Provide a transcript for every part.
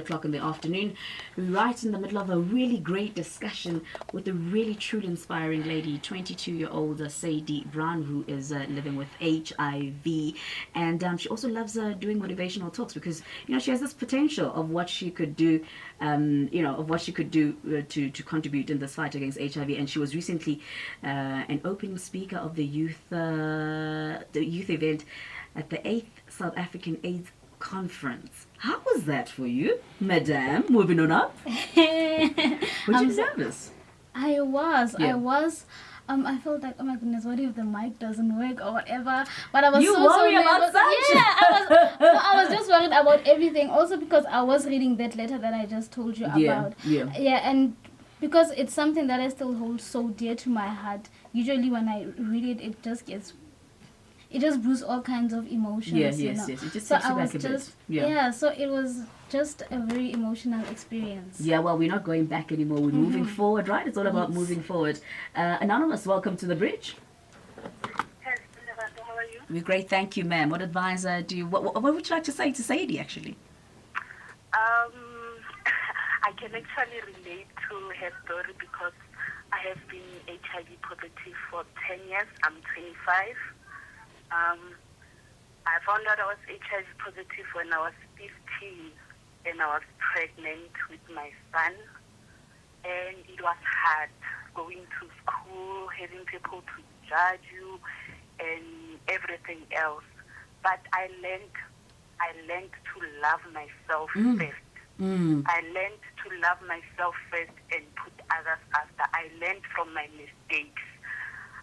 o'clock in the afternoon, right in the middle of a really great discussion with a really truly inspiring lady, 22-year-old Sadie Brown, who is living with HIV, and she also loves doing motivational talks because she has this potential of what she could do, of what she could do to contribute in this fight against HIV. And she was recently an opening speaker of the youth event at the 8th South African AIDS Conference. How was that for you, Madame? Moving on up. Were you nervous? I was. Yeah. I was. I felt like, oh my goodness, what if the mic doesn't work or whatever? But I was You so worry about nervous. such? Yeah, I was just worried about everything. Also because I was reading that letter that I just told you about. Yeah. And because it's something that I still hold so dear to my heart. Usually when I read it, it just brings all kinds of emotions. Yes. It just takes you back a bit. Yeah, so it was just a very emotional experience. Yeah, well, we're not going back anymore. We're moving forward, right? It's all about moving forward. Anonymous, welcome to the bridge. Yes, how are you? We're great, thank you, ma'am. What advice do you... What would you like to say to Sadie, actually? I can actually relate to her story because I have been HIV positive for 10 years. I'm 25. I found out I was HIV positive when I was 15 and I was pregnant with my son. And it was hard going to school, having people to judge you and everything else. But I learned to love myself first. I learned to love myself first and put others after. I learned from my mistakes.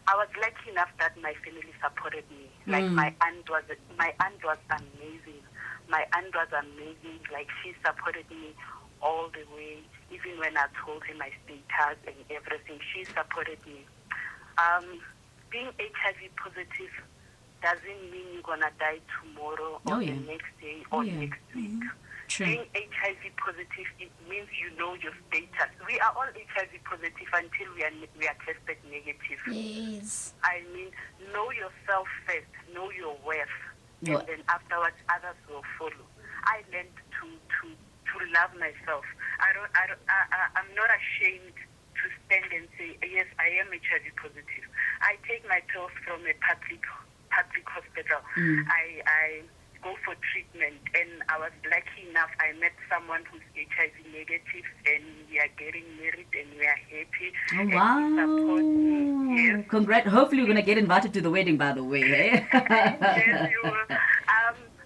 I was lucky enough that my family supported me. Like my aunt was amazing. My aunt was amazing. Like she supported me all the way. Even when I told her my status and everything, she supported me. Being HIV positive doesn't mean you're gonna die tomorrow or the next day or next week. True. Being HIV positive, it means you know your status. We are all HIV positive until we are tested negative. Yes. I mean, know yourself first, know your worth, and then afterwards others will follow. I learned to love myself. I'm not ashamed to stand and say, yes, I am HIV positive. I take my pills from a public hospital. I go for treatment, and I was lucky enough. I met someone who's HIV negative, and we are getting married, and we are happy. Oh, wow. And he supports me. Yes. Congrats. Hopefully we're going to get invited to the wedding, by the way. Eh? Yes, you will.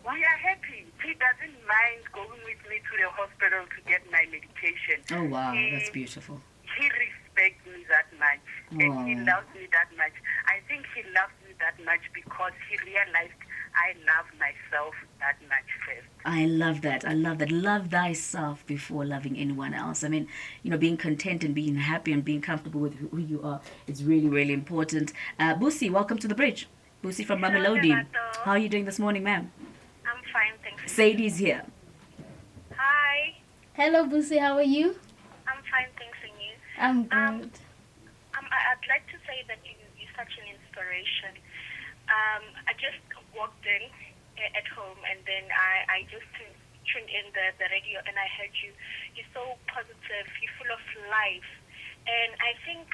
We are happy. He doesn't mind going with me to the hospital to get my medication. Oh, wow. That's beautiful. He respects me that much, and he loves me that much. I think he loves me that much because he realized I love myself that much first. I love that. Love thyself before loving anyone else. I mean, being content and being happy and being comfortable with who you are is really, really important. Busi, welcome to the bridge. Busi from Mamelodi. How are you doing this morning, ma'am? I'm fine, thanks. Sadie's here. Hi. Hello, Busi. How are you? I'm fine, thanks, and you? I'm good. I'd like to say that you're such an inspiration. I just walked in at home, and then I just tuned in the radio, and I heard you. You're so positive. You're full of life, and I think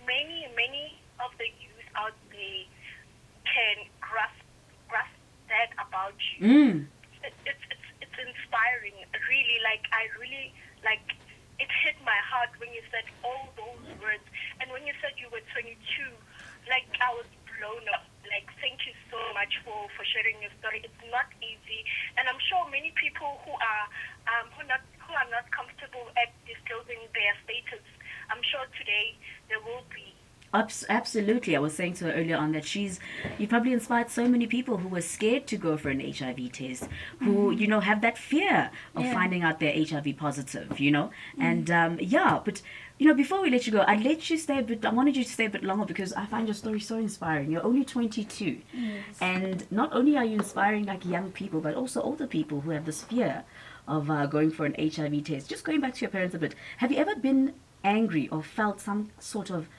many of the youth out there can grasp that about you. It's inspiring, really. It hit my heart when you said all those words, and when you said you were 22, I was blown up. Thank you so much for sharing your story. It's not easy, and I'm sure many people who are not comfortable at disclosing their status, I'm sure today there will be. Absolutely. I was saying to her earlier on that you probably inspired so many people who were scared to go for an HIV test, who, have that fear of finding out they're HIV positive, and but before we let you go, I wanted you to stay a bit longer because I find your story so inspiring. You're only 22. Yes. And not only are you inspiring young people, but also older people who have this fear of going for an HIV test. Just going back to your parents a bit, have you ever been angry or felt some sort of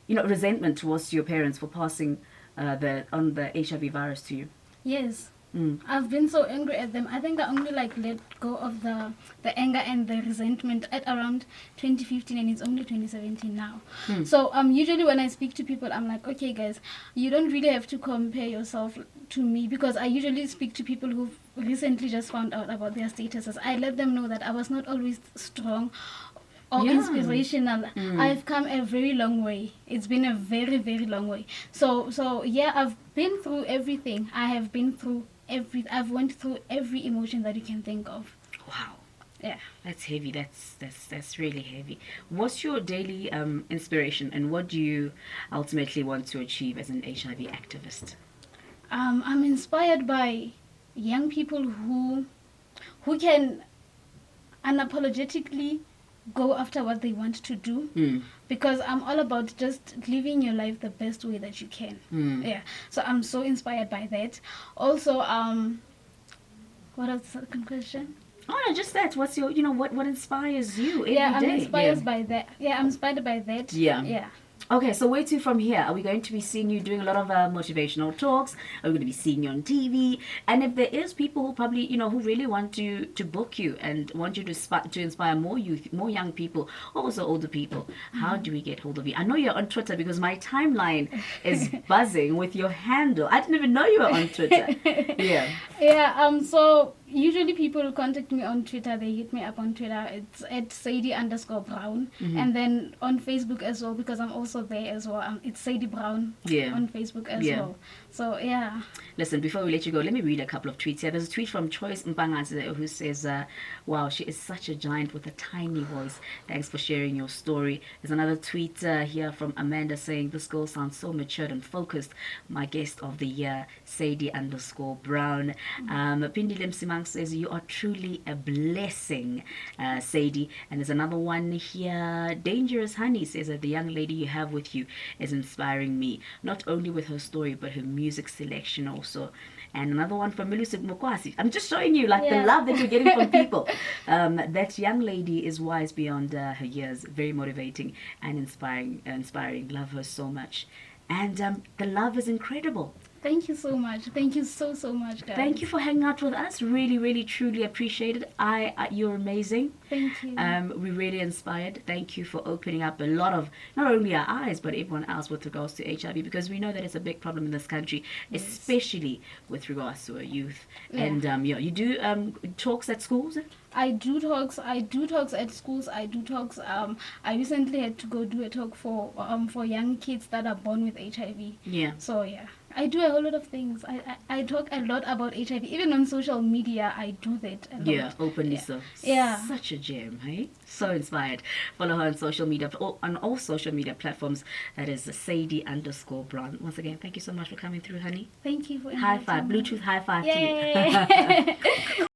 resentment towards your parents for passing the HIV virus to you? Yes. I've been so angry at them. I think I only like let go of the anger and the resentment at around 2015, and it's only 2017 now. So usually when I speak to people, I'm like, okay guys, you don't really have to compare yourself to me, because I usually speak to people who've recently just found out about their statuses. I let them know that I was not always strong or inspirational. I've come a very long way. It's been a very, very long way. So yeah, I've been through everything. I've went through every emotion that you can think of. Wow. Yeah. That's heavy. That's really heavy. What's your daily inspiration, and what do you ultimately want to achieve as an HIV activist? I'm inspired by young people who can unapologetically go after what they want to do, because I'm all about just living your life the best way that you can. Yeah, so I'm so inspired by that. Also, what was the second question? Oh no, just that. What's your, what inspires you every Yeah, I'm day? inspired by that. Yeah, I'm inspired by that. Yeah. Okay, so where to from here? Are we going to be seeing you doing a lot of motivational talks? Are we going to be seeing you on TV? And if there is people who probably, who really want to book you and want you to inspire more youth, more young people, also older people, how do we get hold of you? I know you're on Twitter because my timeline is buzzing with your handle. I didn't even know you were on Twitter. Yeah. Yeah, so usually people contact me on Twitter. They hit me up on Twitter. It's at Sadie_Brown. And then on Facebook as well, because I'm also there as well. It's Sadie Brown on Facebook as well. So, yeah. Listen, before we let you go, let me read a couple of tweets here. There's a tweet from Choice Mpangazi who says, wow, she is such a giant with a tiny voice. Thanks for sharing your story. There's another tweet here from Amanda saying, this girl sounds so matured and focused. My guest of the year, Sadie_Brown. Pindile Msimang says, you are truly a blessing, Sadie. And there's another one here. Dangerous Honey says that the young lady you have with you is inspiring me, not only with her story, but her music selection also. And another one from Melusi Mokwasi. I'm just showing you the love that you're getting from people. That young lady is wise beyond her years, very motivating and inspiring. Love her so much. And the love is incredible. Thank you so much. Thank you so much, guys. Thank you for hanging out with us. Really, really, truly appreciate it. You're amazing. Thank you. We're really inspired. Thank you for opening up a lot of, not only our eyes, but everyone else with regards to HIV, because we know that it's a big problem in this country, especially with regards to our youth. And you do talks at schools? I do talks at schools. I do talks. I recently had to go do a talk for young kids that are born with HIV. Yeah. So yeah, I do a whole lot of things. I talk a lot about HIV. Even on social media, I do that a lot. Yeah, openly so. Yeah. Such a gem, hey? So inspired. Follow her on social media, on all social media platforms. That is Sadie_Brown. Once again, thank you so much for coming through, honey. Thank you for High inviting five, me. Bluetooth high five Yay. to you.